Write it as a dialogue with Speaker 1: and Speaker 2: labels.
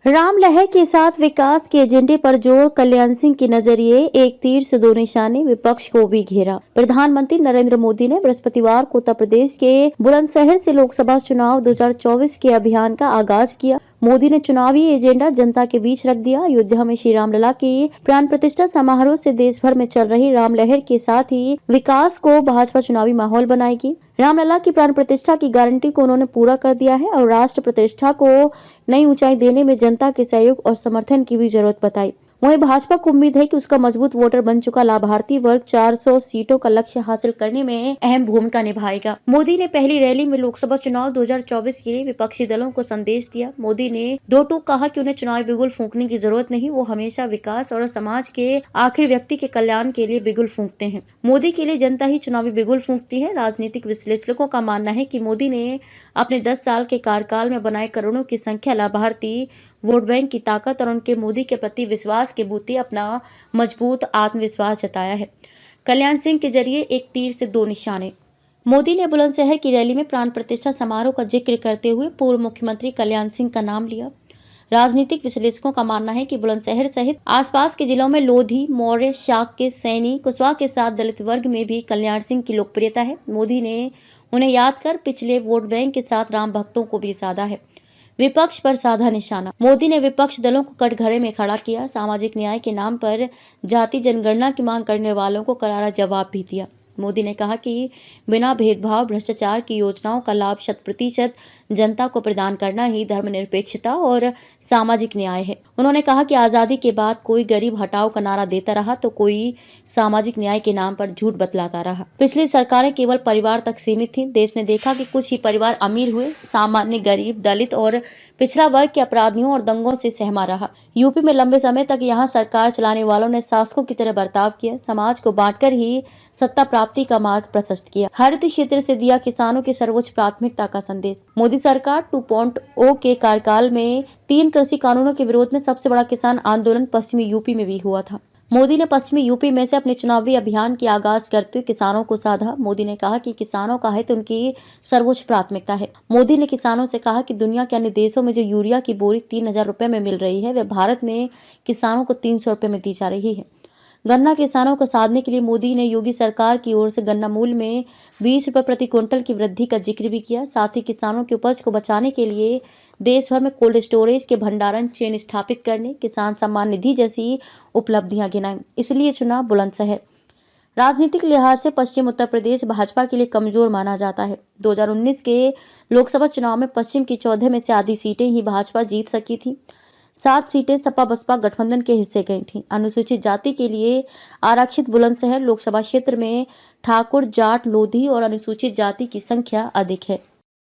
Speaker 1: राम लहर के साथ विकास के एजेंडे पर जोर, कल्याण सिंह के नजरिए एक तीर से दो निशाने, विपक्ष को भी घेरा। प्रधानमंत्री नरेंद्र मोदी ने बृहस्पतिवार को उत्तर प्रदेश के बुलंदशहर से लोकसभा चुनाव 2024 के अभियान का आगाज किया। मोदी ने चुनावी एजेंडा जनता के बीच रख दिया। अयोध्या में श्री रामलला की प्राण प्रतिष्ठा समारोह से देश भर में चल रही राम लहर के साथ ही विकास को भाजपा चुनावी माहौल बनाएगी। रामलला की प्राण प्रतिष्ठा की गारंटी को उन्होंने पूरा कर दिया है और राष्ट्र प्रतिष्ठा को नई ऊंचाई देने में जनता के सहयोग और समर्थन की भी जरूरत बताई। वहीं भाजपा को उम्मीद है कि उसका मजबूत वोटर बन चुका लाभार्थी वर्ग 400 सीटों का लक्ष्य हासिल करने में अहम भूमिका निभाएगा। मोदी ने पहली रैली में लोकसभा चुनाव 2024 के लिए विपक्षी दलों को संदेश दिया। मोदी ने दो टूक कहा कि उन्हें चुनावी बिगुल फूंकने की जरूरत नहीं, वो हमेशा विकास और समाज के आखिर व्यक्ति के कल्याण के लिए बिगुल फूंकते हैं। मोदी के लिए जनता ही चुनावी बिगुल फूंकती है। राजनीतिक विश्लेषकों का मानना है कि मोदी ने अपने 10 साल के कार्यकाल में बनाए करोड़ों की संख्या लाभार्थी वोट बैंक की ताकत और उनके मोदी के प्रति विश्वास के बूते अपना मजबूत आत्मविश्वास जताया है। कल्याण सिंह के जरिए एक तीर से दो निशाने। मोदी ने बुलंदशहर की रैली में प्राण प्रतिष्ठा समारोह का जिक्र करते हुए पूर्व मुख्यमंत्री कल्याण सिंह का नाम लिया। राजनीतिक विश्लेषकों का मानना है कि बुलंदशहर सहित आसपास के जिलों में लोधी, मौर्य, शाक्य, सैनी, कुशवाहा के साथ दलित वर्ग में भी कल्याण सिंह की लोकप्रियता है। मोदी ने उन्हें याद कर पिछले वोट बैंक के साथ राम भक्तों को भी साधा है। विपक्ष पर साधा निशाना। मोदी ने विपक्ष दलों को कटघरे में खड़ा किया। सामाजिक न्याय के नाम पर जाति जनगणना की मांग करने वालों को करारा जवाब भी दिया। मोदी ने कहा कि बिना भेदभाव भ्रष्टाचार की योजनाओं का लाभ 100% जनता को प्रदान करना ही धर्मनिरपेक्षता और सामाजिक न्याय है। उन्होंने कहा कि आज़ादी के बाद कोई गरीब हटाओ का नारा देता रहा तो कोई सामाजिक न्याय के नाम पर झूठ बतलाता रहा। पिछली सरकारें केवल परिवार तक सीमित थीं। देश ने देखा कि कुछ ही परिवार अमीर हुए, सामान्य गरीब, दलित और पिछड़ा वर्ग के अपराधियों और दंगों से सहमा रहा। यूपी में लंबे समय तक यहाँ सरकार चलाने वालों ने शासकों की तरह बर्ताव किया। समाज को बांटकर ही सत्ता प्राप्ति का मार्ग प्रशस्त किया। हरित क्षेत्र से दिया किसानों की सर्वोच्च प्राथमिकता का संदेश। मोदी सरकार 2.0 के कार्यकाल में 3 कृषि कानूनों के विरोध में सबसे बड़ा किसान आंदोलन पश्चिमी यूपी में भी हुआ था। मोदी ने पश्चिमी यूपी में से अपने चुनावी अभियान की आगाज करते हुए किसानों को साधा। मोदी ने कहा कि किसानों का हित उनकी सर्वोच्च प्राथमिकता है। मोदी ने किसानों से कहा कि दुनिया के अन्य देशों में जो यूरिया की बोरी 3000 रुपए में मिल रही है, वह भारत में किसानों को 300 रुपए में दी जा रही है। गन्ना किसानों को साधने के लिए मोदी ने योगी सरकार की ओर से गन्ना मूल्य में 20 रुपए प्रति क्विंटल की वृद्धि का जिक्र भी किया। साथ ही किसानों की उपज को बचाने के लिए देश भर में कोल्ड स्टोरेज के भंडारण चेन स्थापित करने, किसान सम्मान निधि जैसी उपलब्धियां गिनाई। इसलिए चुना बुलंदशहर। राजनीतिक लिहाज से पश्चिम उत्तर प्रदेश भाजपा के लिए कमजोर माना जाता है। 2019 के लोकसभा चुनाव में पश्चिम की 14 में से आधी सीटें ही भाजपा जीत सकी थी। 7 सीटें सपा बसपा गठबंधन के हिस्से गई थीं। अनुसूचित जाति के लिए आरक्षित बुलंदशहर लोकसभा क्षेत्र में ठाकुर, जाट, लोधी और अनुसूचित जाति की संख्या अधिक है।